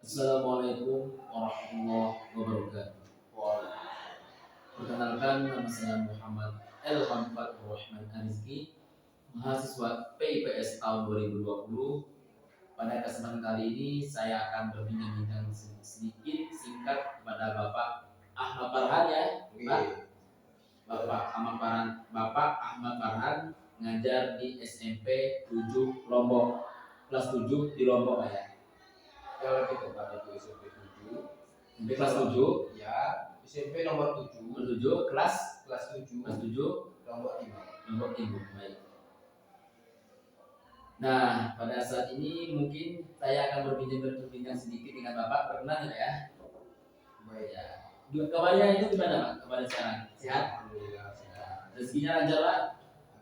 Assalamualaikum warahmatullahi wabarakatuh. Perkenalkan, nama saya Muhammad Elhamfat Rahman Arizki, mahasiswa PIPS tahun 2020. Pada kesempatan kali ini saya akan berbincang-bincang sedikit singkat kepada Bapak Ahmad Farhan ya, Pak. Bapak Ahmad Farhan ngajar di SMP 7 Lombok, kelas 7 di Lombok ya. Yang lebih tepat itu SMP 7. Di kelas 7 ya, SMP nomor 7. Nomor 7 kelas 7. Kelas 7 Lombok Timur. Lombok Timur. Baik. Nah, pada saat ini mungkin saya akan berbincang sedikit dengan Bapak. Perkenan ya? Baik ya. Kabarnya itu gimana Pak? Kabarnya sekarang? Sehat? Alhamdulillah sehat. Rezekinya lancar Pak?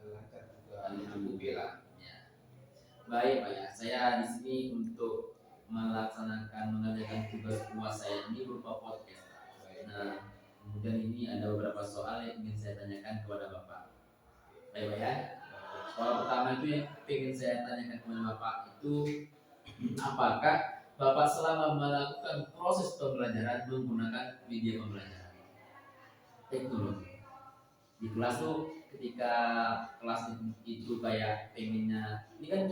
Lancar juga. Alhamdulillah. Ya. Baik Pak ya. Saya di sini untuk mengerjakan tugas UAS saya ini berupa podcast. Nah, kemudian ini ada beberapa soal yang ingin saya tanyakan kepada Bapak. Baik Pak ya. Soal pertama itu yang ingin saya tanyakan kepada Bapak itu, apakah Bapak selama melakukan proses pembelajaran menggunakan media pembelajaran teknologi di kelas tuh, ketika kelas itu kayak pengennya, ini kan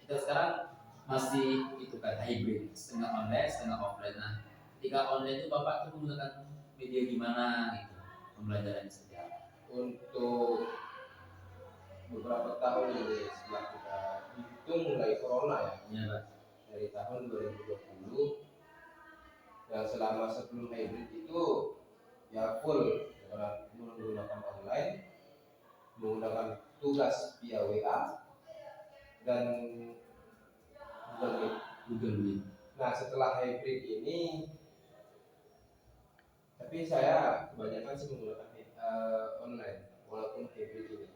kita sekarang masih itu kan hybrid, setengah online setengah offline. Nah, ketika online itu Bapak tuh menggunakan media gimana gitu pembelajaran seperti apa? Untuk beberapa tahun ini setelah kita hitung mulai corona ya, Pak. Dari tahun 2020 yang selama sebelum hybrid itu ya full menggunakan online, menggunakan tugas via WA dan Google Meet. Nah, setelah hybrid ini, tapi saya kebanyakan sih menggunakan online walaupun hybrid ini,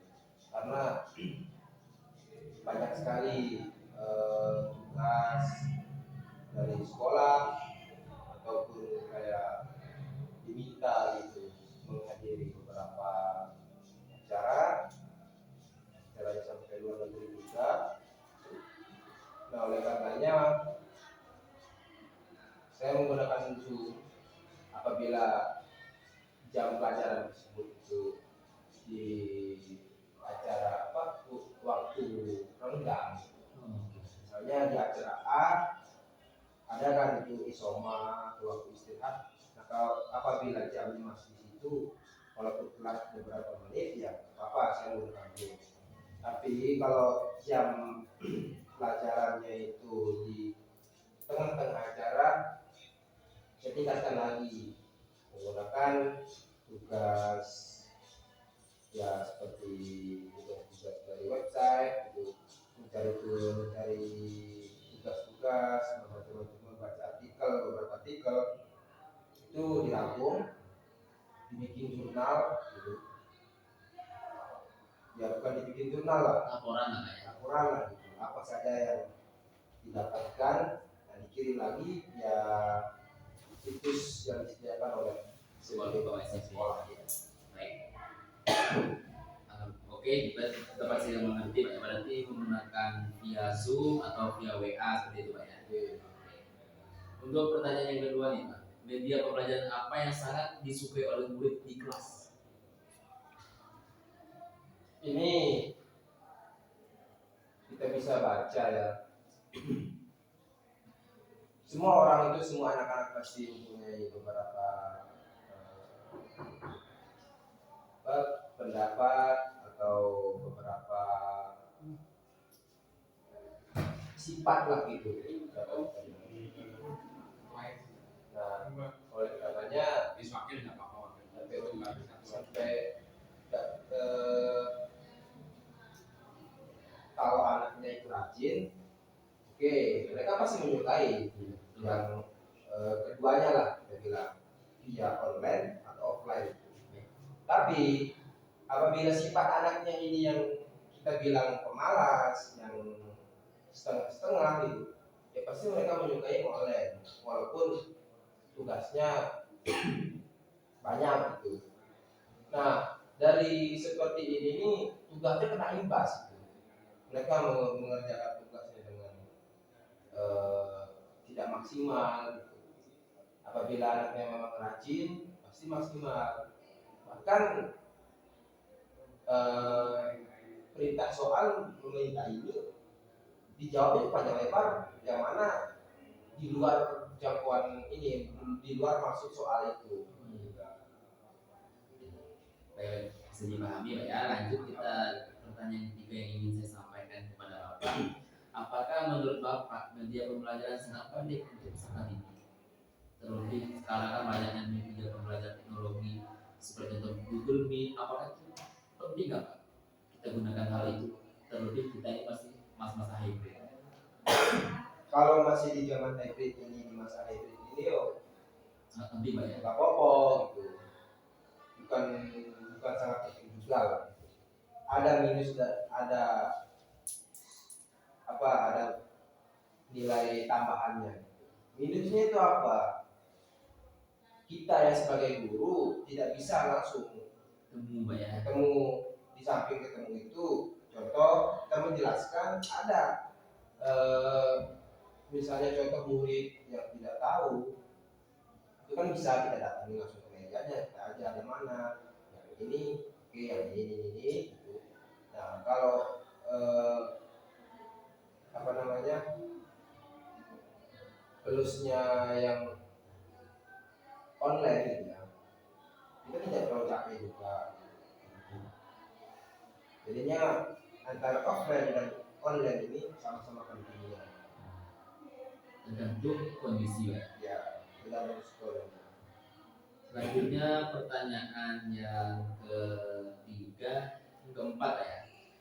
karena banyak sekali tugas dari sekolah ataupun kayak diminta gitu menghadiri beberapa acara sampai luar negeri juga. Nah, oleh karenanya saya menggunakan Zoom apabila jam pelajaran tersebut itu di acara waktu renggang. Misalnya di acara A ada kan itu isoma waktu istirahat. Nah, apabila jamnya masih di situ, walaupun kelas beberapa menit ya apa saya menggunakan Zoom. Tapi kalau jam pelajarannya itu di tengah-tengah acara, saya tingkatkan lagi menggunakan tugas ya seperti tugas dari website itu, mencari tugas-tugas, membaca beberapa artikel itu dirangkum, dibikin jurnal gitu. Ya bukan dibikin jurnal lah, laporan lah gitu. Apa saja yang didapatkan dan dikirim lagi ya situs yang disediakan oleh sekolah. Baik. Oke, dapat saya mengerti Pak. Berarti menggunakan via Zoom atau via WA seperti itu Pak ya. Untuk pertanyaan yang kedua nih Pak, media pembelajaran apa yang sangat disukai oleh murid di kelas? Ini kita bisa baca ya. Semua orang itu, semua anak-anak pasti mempunyai beberapa pendapat atau beberapa sifat lah gitu. Nah, oleh karenanya sampai kalau anaknya itu rajin, oke, mereka pasti menyukai yang keduanya lah, saya bilang via online atau offline. Tapi apabila sifat anaknya ini yang kita bilang pemalas, yang setengah-setengah gitu, ya pasti mereka menyukai online walaupun tugasnya banyak gitu. Nah, dari seperti ini nih tugasnya kena imbas gitu. Mereka mengerjakan tugasnya dengan tidak maksimal. Apabila anaknya memang rajin, pasti maksimal. Bahkan perintah soal meminta ini dijawabnya panjang lebar, yang mana di luar jangkauan ini, di luar maksud soal itu. Baik, bisa dipahami Pak ya. Lanjut kita pertanyaan ketiga yang ingin saya sampaikan kepada Bapak. Apakah menurut Bapak media pembelajaran sangat penting untuk saat ini? Terlebih sekarang kan banyaknya media pembelajaran teknologi seperti contoh Google Meet. Apakah itu penting nggak Pak kita gunakan hal itu? Terlebih kita ini masih masa-masa hybrid. Kalau masih di zaman hybrid ini, di masa hybrid ini, Sangat penting Pak ya. nggak apa-apa gitu. Bukan sangat penting juga lah. Ada minus dan ada nilai tambahannya. Minusnya itu apa? Kita ya sebagai guru tidak bisa langsung ketemu. Di samping ketemu itu, contoh kita menjelaskan ada misalnya contoh murid yang tidak tahu, itu kan bisa kita datangi langsung ke mejanya, kita ajar di mana, yang ini, oke, yang ini gitu. Nah kalau plusnya yang online ya, kita tidak terlalu capek juga. Jadinya antara offline dan online ini sama-sama pentingnya. Tergantung kondisi Pak. Ya, tergantung sekolah. Selanjutnya pertanyaan yang keempat ya.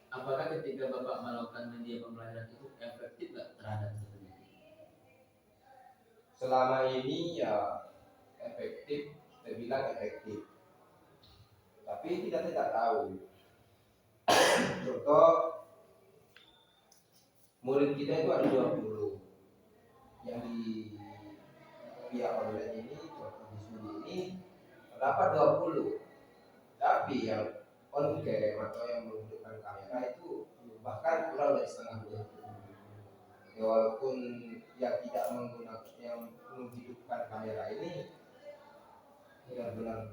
Apakah ketika Bapak melakukan media pembelajaran itu efektif nggak terhadap satu didik? Selama ini ya efektif, terbilang efektif. Tapi kita tidak tahu. Contoh, murid kita itu ada 20. Yang di via online ini, contoh di studi ini, terdapat 20. Tapi yang on cam atau yang menghidupkan kamera itu bahkan kurang dari setengah menit. Ya, walaupun yang tidak menggunakan, yang menghidupkan kamera ini benar-benar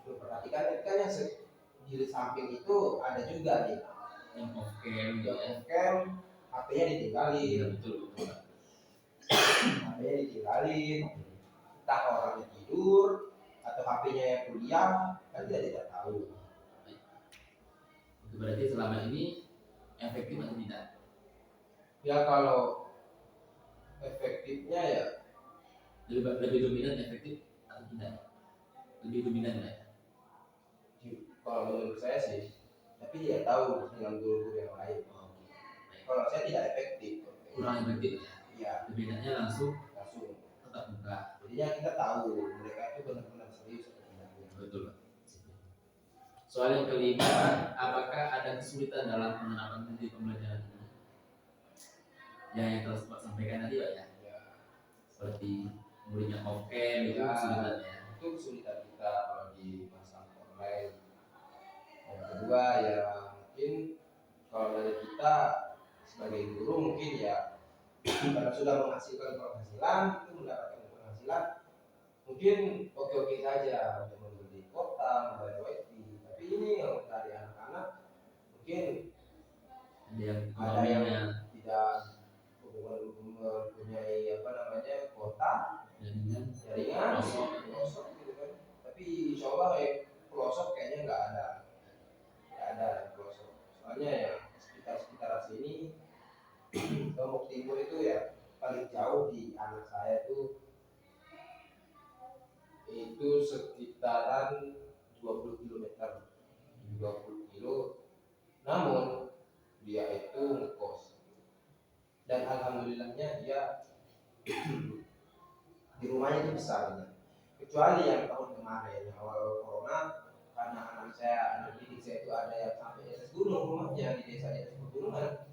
perhatikan, kan yang di samping itu ada juga nih Yang off cam gitu ya. off cam, HP-nya ditinggalin. Iya, betul. HP-nya ditinggalin, entah orangnya tidur atau HP-nya yang kuliah, kan tidak tahu. Itu berarti selama ini efektif atau tidak? Ya kalau efektifnya ya Lebih dominan efektif atau tidak? Lebih dominan ya? kalau menurut saya sih, tapi tidak tahu dengan guru-guru yang lain. Kalau saya tidak efektif. Kurang efektif ya. Bedanya langsung tetap buka. Jadinya kita tahu mereka itu benar-benar serius atau tidak. Betul. Soal yang kelima, apakah ada kesulitan dalam penerapan media pembelajaran ini? Yang telah Pak sampaikan tadi Pak ya. Seperti muridnya off cam itu kesulitannya. Itu kesulitan kita kalau di masa online. Yang kedua ya mungkin kalau dari kita sebagai guru mungkin ya karena sudah menghasilkan penghasilan, itu mendapatkan penghasilan mungkin oke saja untuk membeli kuota, membayar wifi. Tapi ini yang dari anak-anak mungkin ada yang tidak mempunyai kuota, jaringan pelosok gitu kan. Tapi insya Allah pelosok kayaknya nggak ada pelosok. Soalnya ya sekitar sini Lombok Timur itu ya paling jauh di anak saya itu sekitaran 20 km. 20 kilo. Namun dia itu ngekos. Dan alhamdulillahnya dia di rumahnya itu besar. Kecuali yang tahun kemarin yang awal corona, karena anak didik saya itu ada yang sampai di atas gunung rumahnya, di desa di atas pegunungan,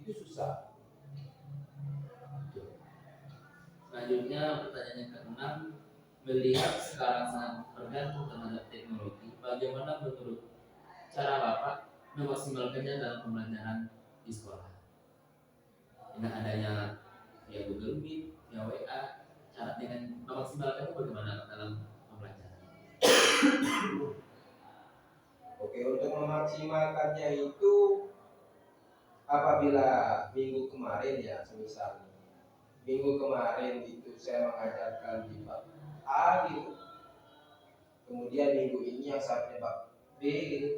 itu susah. Selanjutnya pertanyaan yang keenam, melihat sekarang sangat tergantung terhadap teknologi, bagaimana menurut cara Bapak memaksimalkannya dalam pembelajaran di sekolah? dengan adanya via Google Meet, via WA, cara dengan memaksimalkannya bagaimana Pak dalam pembelajaran? Oke, untuk memaksimalkannya itu apabila minggu kemarin ya, semisal minggu kemarin itu saya mengajarkan di bab A gitu, kemudian minggu ini yang saatnya bab B gitu,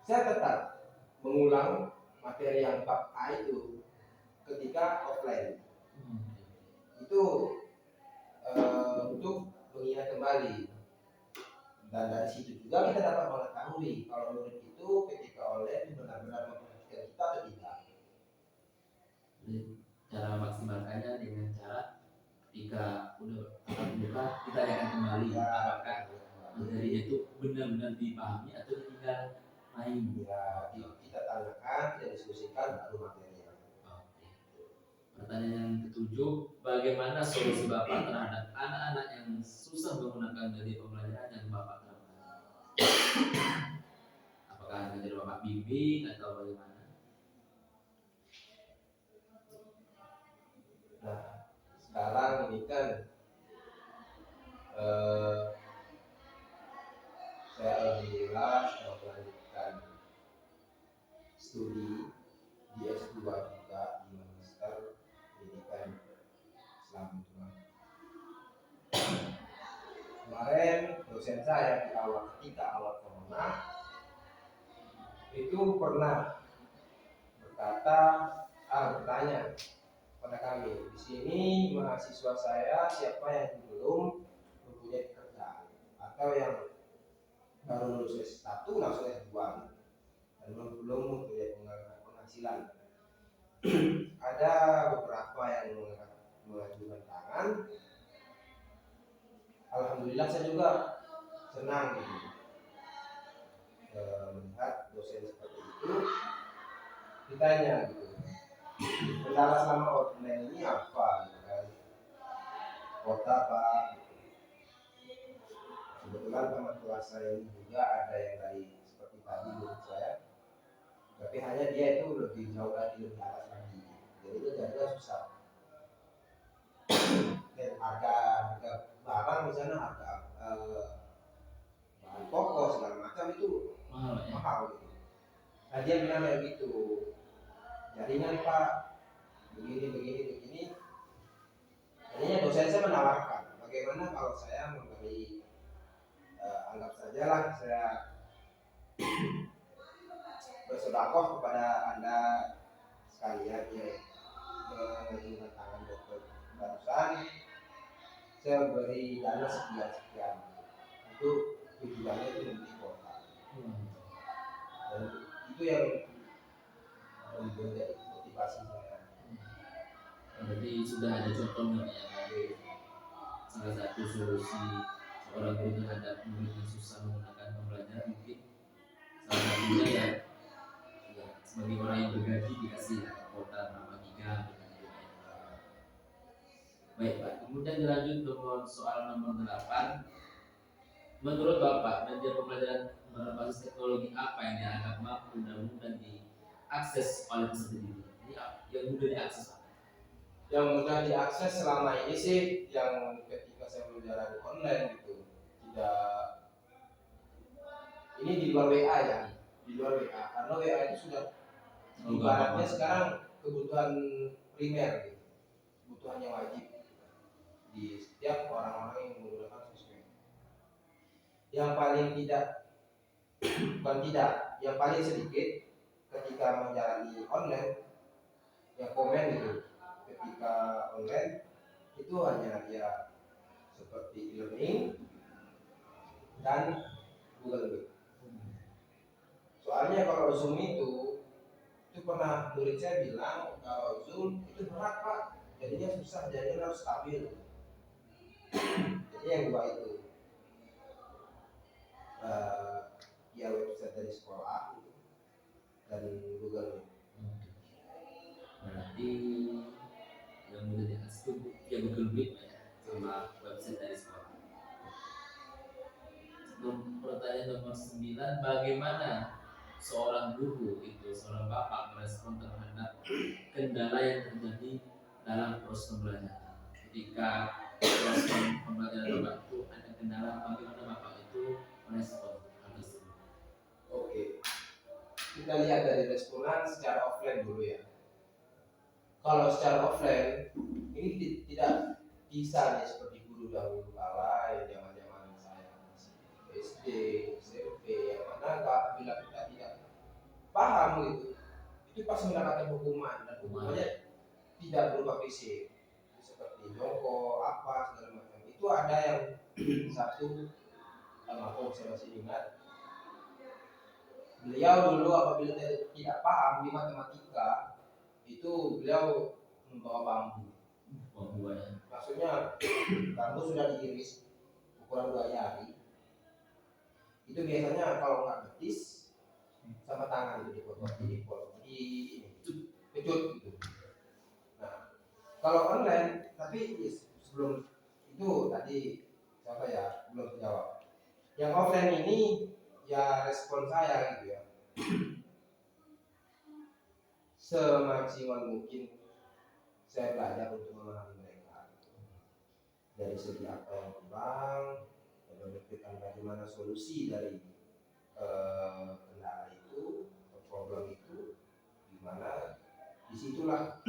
saya tetap mengulang materi yang bab A itu ketika offline. Itu untuk mengingat kembali, dan dari situ juga kita dapat mengetahui kalau murid itu ketika online benar-benar memperhatikan kita atau tidak. Jadi, cara memaksimalkannya dengan cara ketika udah tatap muka kita akan kembali apakah materinya itu benar-benar dipahami atau tinggal main. Ya, kita tanyakan, kita diskusikan baru materinya. Oke. Pertanyaan yang ketujuh, bagaimana solusi Bapak terhadap anak-anak yang susah menggunakan media pembelajaran yang Bapak terapkan? Apakah menjadi Bapak bimbing atau bagaimana? Nah, sekarang ini kan saya alhamdulillah sedang melanjutkan studi di S2 juga di Magister Pendidikan Islam Tuhan. Kemarin dosen saya di awal ketika awal corona itu pernah bertanya pada kami, di sini mahasiswa saya siapa yang belum mempunyai pekerjaan atau yang baru lulus S1 langsung S2 dan belum mempunyai penghasilan. Ada beberapa yang mengajukan tangan. Alhamdulillah saya juga senang gitu melihat dosen seperti itu. Ditanya gitu, kendala selama online ini apa gitu kan, kota Pak gitu. Kebetulan teman kelas saya ini juga ada yang dari seperti tadi menurut saya, tapi hanya dia itu lebih jauh lagi, lebih atas lagi, jadi itu jadinya susah. Dan harga barang misalnya harga bahan pokok segala macam itu mahal gitu. Nah dia bilang kayak gitu, jaringan Pak begini. Jadinya dosen saya menawarkan, bagaimana kalau saya memberi anggap sajalah saya bersedekah kepada Anda sekalian yang mengajukan tangan dokter barusan, saya beri dana sekian itu tujuannya itu membeli kuota. Dan itu yang menjadi motivasi saya. Jadi sudah ada contohnya ya, salah satu solusi seorang guru terhadap murid yang susah menggunakan pembelajaran mungkin salah satunya ya sebagai orang yang bergaji dikasih kuota berapa giga gitu. Baik Pak, kemudian dilanjut nomor soal nomor 8. Menurut Bapak, media pembelajaran berbasis teknologi apa yang dianggap mampu dan mudah diakses oleh peserta didik? Ini yang mudah diakses Pak? Yang mudah diakses selama ini sih yang ketika saya menjalani online gitu, tidak, ini di luar WA ya, di luar WA, karena WA itu sudah ibaratnya sekarang kebutuhan primer gitu, kebutuhan yang wajib di setiap orang-orang yang menggunakan sosmed. Yang paling tidak, bukan tidak, yang paling sedikit ketika menjalani online yang komen gitu ketika online itu hanya ya seperti e-learning dan Google Meet. Soalnya kalau Zoom itu pernah murid saya bilang kalau Zoom itu berat Pak, jadinya susah, jadinya harus stabil. Jadi yang dua itu ya website dari sekolah dan Google Meet. Berarti yang mudah diakses itu ya Google Meet ya, sama website dari sekolah. Sebelum pertanyaan nomor 9, bagaimana seorang guru itu, seorang bapak merespon terhadap kendala yang terjadi dalam proses pembelajaran. Ketika proses pembelajaran bapak itu ada kendala, bagaimana bapak itu merespon hal tersebut? Oke, kita lihat dari responan secara offline dulu ya. Kalau secara offline ini tidak bisa nih seperti guru dahulu kala ya, zaman-zaman saya masih SD, SMP, yang mana apabila kita tidak paham gitu, itu pasti mendapatkan hukuman, dan hukumannya tidak berupa fisik seperti jongkok apa segala macam. Itu ada yang satu almarhum saya masih ingat, beliau dulu apabila tidak paham di matematika itu beliau membawa bambu. Maksudnya bambu sudah diiris ukuran 2 jari. Itu biasanya kalau nggak betis sama tangan itu dipotong, dipecut gitu. Nah, kalau online tapi sebelum itu tadi siapa ya belum jawab. Yang offline ini ya respon saya gitu ya. Semaksimal mungkin saya belajar untuk memahami mereka dari segi apa yang kurang dan memikirkan bagaimana solusi dari kendala itu, problem itu, dimana disitulah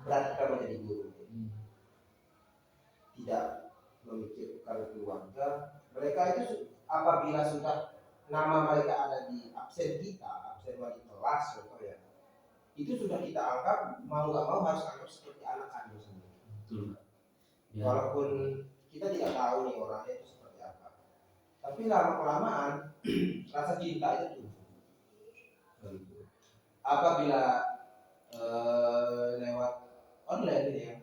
berat kita menjadi guru. Tidak memikirkan keluarga mereka itu, apabila sudah nama mereka ada di absen kita, absen wali kelas contoh ya, itu sudah kita anggap mau nggak mau harus anggap seperti anak kandung sendiri. Ya. Walaupun kita tidak tahu nih orangnya itu seperti apa, tapi lama kelamaan rasa cinta itu tumbuh. Apabila lewat online ini ya,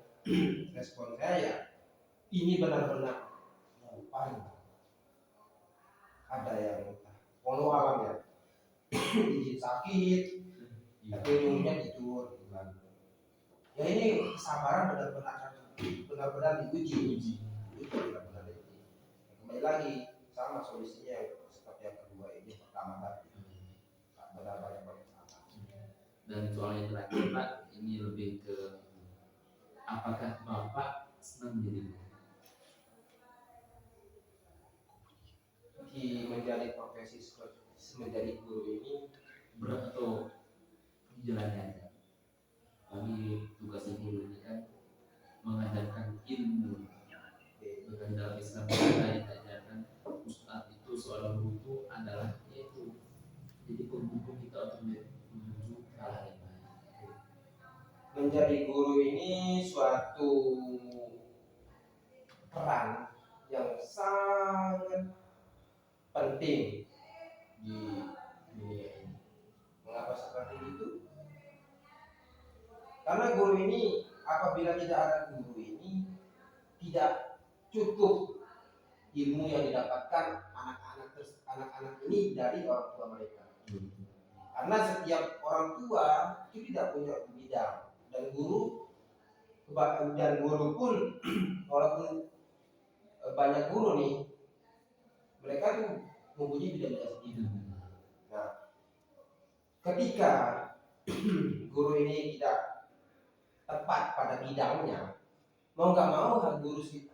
respon saya ya ini benar-benar yang paling ada yang walau alam ya izin sakit tapi ujungnya tidur ya. Ini kesabaran benar-benar diuji benar-benar diuji. Kembali lagi sama solusinya seperti yang kedua ini, pertama tadi benar banyak sama. Dan soal yang terakhir Pak, ini lebih ke apakah Bapak senang menjadi guru? Di menjadi profesi menjadi guru ini berat atau dijalani aja? Kami tugasnya guru ini kan mengajarkan ilmu. Bahkan dalam Islam kita diajarkan Ustadz itu, seorang guru itu adalah yaitu jadi pembuku kita untuk menuju hal yang baik. Menjadi guru ini suatu peran yang sangat penting di dunia ini. Mengapa seperti itu? Karena guru ini, apabila tidak ada guru ini, tidak cukup ilmu yang didapatkan anak-anak ini dari orang tua mereka. Karena setiap orang tua itu tidak punya bidang, dan guru pun walaupun banyak guru nih, mereka tuh mempunyai bidang-bidang sendiri. Nah, ketika guru ini tidak tepat pada bidangnya, mau nggak mau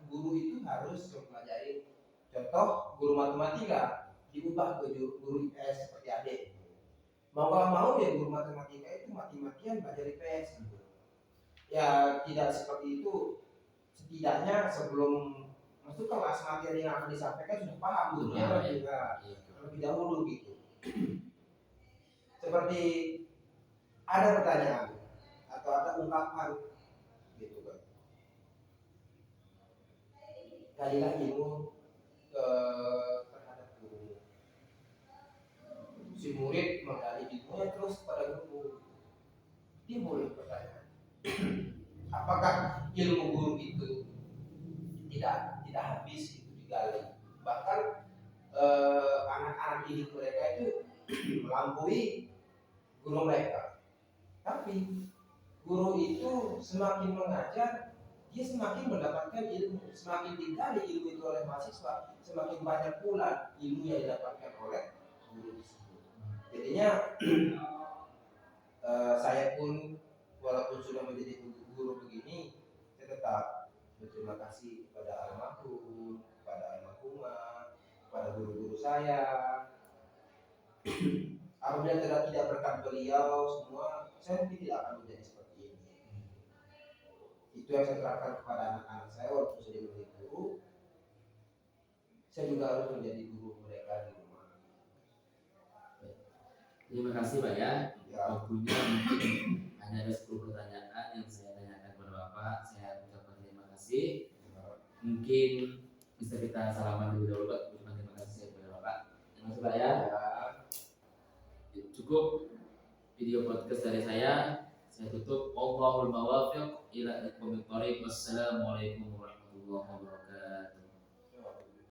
guru itu harus mempelajari. Contoh, guru matematika diubah ke guru IPS seperti adik. Mau nggak mau ya guru matematika itu mati-matian belajar IPS gitu. Ya tidak seperti itu, setidaknya sebelum masuk kelas materi yang akan disampaikan sudah paham gurunya lebih dahulu gitu. Seperti ada pertanyaan atau ada ungkapan gitu kan, galilah ilmu terhadap guru. Si murid menggali ilmunya terus pada guru. Dia boleh bertanya, apakah ilmu guru itu tidak habis itu digali? Bahkan anak-anak didik mereka itu melampaui guru mereka. Tapi guru itu semakin mengajar, dia semakin mendapatkan ilmu. Semakin digali ilmu itu oleh mahasiswa, semakin banyak pula ilmu yang didapatkan oleh guru tersebut. Jadinya saya pun walaupun sudah menjadi guru begini, saya tetap berterima kasih kepada almarhum, kepada almarhumah, kepada guru-guru saya. Apabila tidak berkat beliau semua, saya mungkin tidak akan menjadi seperti ini. Itu yang saya terapkan kepada anak-anak saya walaupun sudah menjadi guru. Saya juga harus menjadi guru mereka di rumah. Terima kasih Pak ya. Ya. Waktunya mungkin hanya ada 10 pertanyaan yang saya tanyakan kepada Bapak. Saya ucapkan terima kasih. Mungkin bisa kita salaman dulu dahulu Pak. Terima kasih kepada Bapak. Terima kasih Pak ya. Cukup video podcast dari saya. Saya tutup. Allahul muwaffiq ila aqwamit thoriq. Wassalamualaikum warahmatullahi wabarakatuh.